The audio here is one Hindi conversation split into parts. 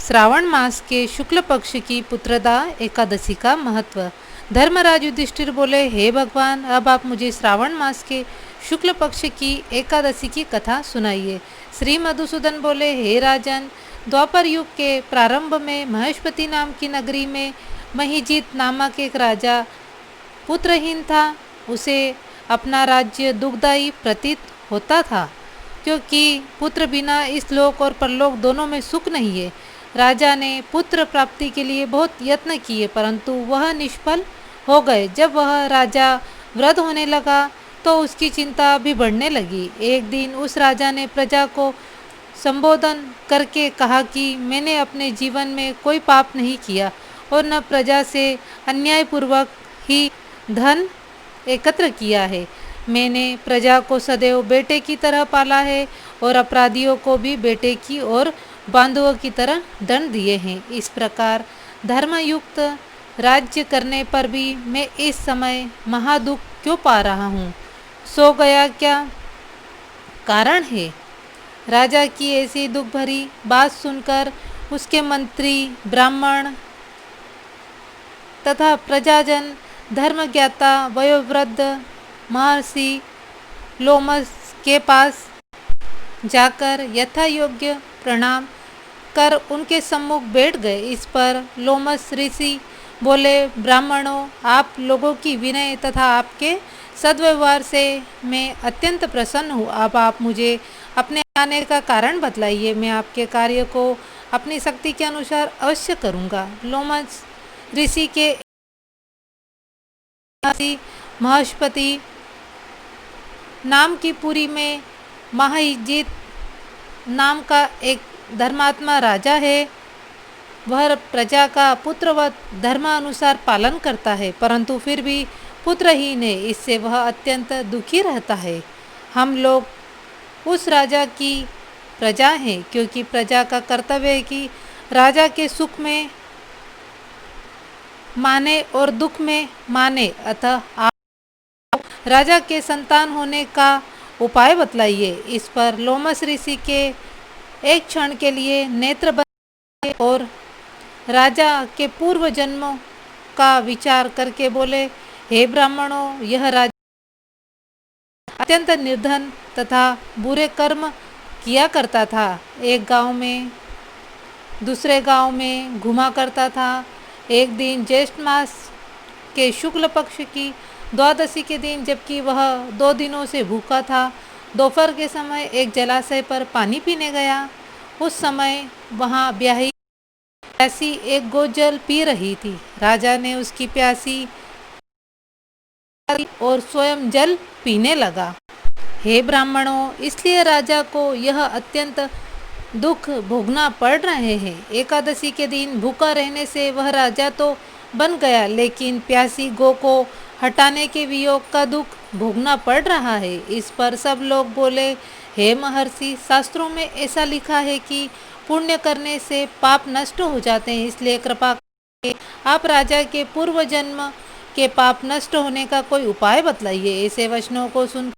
श्रावण मास के शुक्ल पक्ष की पुत्रदा एकादशी का महत्व। धर्मराज युधिष्ठिर बोले, हे भगवान, अब आप मुझे श्रावण मास के शुक्ल पक्ष की एकादशी की कथा सुनाइए। श्री मधुसूदन बोले, हे राजन, द्वापर युग के प्रारंभ में महेशपति नाम की नगरी में महीजीत नामक एक राजा पुत्रहीन था। उसे अपना राज्य दुखदायी प्रतीत होता था, क्योंकि पुत्र बिना इस लोक और परलोक दोनों में सुख नहीं है। राजा ने पुत्र प्राप्ति के लिए बहुत यत्न किए, परंतु वह निष्फल हो गए। जब वह राजा वृद्ध होने लगा तो उसकी चिंता भी बढ़ने लगी। एक दिन उस राजा ने प्रजा को संबोधन करके कहा कि मैंने अपने जीवन में कोई पाप नहीं किया और न प्रजा से अन्यायपूर्वक ही धन एकत्र किया है। मैंने प्रजा को सदैव बेटे की तरह पाला है और अपराधियों को भी बेटे की और बांधुओं की तरह दंड दिए हैं। इस प्रकार धर्मयुक्त राज्य करने पर भी मैं इस समय महादुख क्यों पा रहा हूँ? सो गया क्या कारण है? राजा की ऐसी दुख भरी बात सुनकर उसके मंत्री, ब्राह्मण तथा प्रजाजन धर्मज्ञाता वयोवृद्ध महर्षि लोमस के पास जाकर यथा योग्य प्रणाम कर उनके सम्मुख बैठ गए। इस पर लोमस ऋषि बोले, ब्राह्मणों, आप लोगों की विनय तथा आपके सद्व्यवहार से मैं अत्यंत प्रसन्न हूँ। अब आप मुझे अपने आने का कारण बतलाइए। मैं आपके कार्य को अपनी शक्ति के अनुसार अवश्य करूँगा। लोमस ऋषि के महेशपति नाम की पुरी में महीजीत नाम का एक धर्मात्मा राजा है। वह प्रजा का पुत्रवत धर्मानुसार पालन करता है, परंतु फिर भी पुत्रहीन है। इससे वह अत्यंत दुखी रहता है। हम लोग उस राजा की प्रजा हैं, क्योंकि प्रजा का कर्तव्य है कि राजा के सुख में माने और दुख में माने। अतः आप राजा के संतान होने का उपाय बतलाइए। इस पर लोमस ऋषि के एक क्षण के लिए नेत्र बंद और राजा के पूर्व जन्मों का विचार करके बोले, हे ब्राह्मणों, यह राजा अत्यंत निर्धन तथा बुरे कर्म किया करता था। एक गांव में दूसरे गांव में घुमा करता था। एक दिन ज्येष्ठ मास के शुक्ल पक्ष की द्वादशी के दिन, जबकि वह 2 दिनों से भूखा था, दोपहर के समय एक जलाशय पर पानी पीने गया। उस समय वहाँ ब्याही प्यासी एक गौ जल पी रही थी। राजा ने उसकी प्यासी और स्वयं जल पीने लगा। हे ब्राह्मणों, इसलिए राजा को यह अत्यंत दुख भोगना पड़ रहे हैं। एकादशी के दिन भूखा रहने से वह राजा तो बन गया, लेकिन प्यासी गौ को हटाने के वियोग का दुख भोगना पड़ रहा है। इस पर सब लोग बोले, हे महर्षि, शास्त्रों में ऐसा लिखा है कि पुण्य करने से पाप नष्ट हो जाते हैं, इसलिए कृपा करके आप राजा के पूर्व जन्म के पाप नष्ट होने का कोई उपाय बतलाइए। ऐसे वचनों को सुन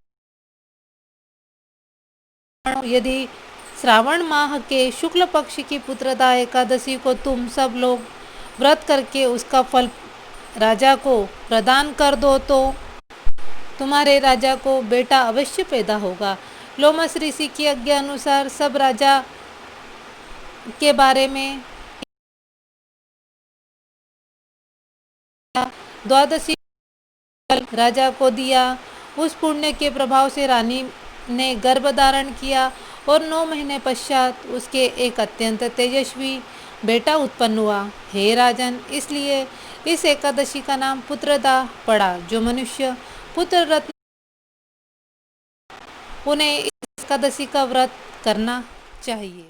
यदि श्रावण माह के शुक्ल पक्ष की पुत्रदा एकादशी को तुम सब लोग व्रत करके उसका फल राजा को प्रदान कर दो तो तुम्हारे राजा को बेटा अवश्य पैदा होगा। लोमस ऋषि की आज्ञा अनुसार सब राजा के बारे में द्वादशी राजा को दिया। उस पुण्य के प्रभाव से रानी ने गर्भ धारण किया और 9 महीने पश्चात उसके एक अत्यंत तेजस्वी बेटा उत्पन्न हुआ। हे राजन, इसलिए इस एकादशी का नाम पुत्रदा पड़ा। जो मनुष्य पुत्र रत्न, उन्हें इस एकादशी का व्रत करना चाहिए।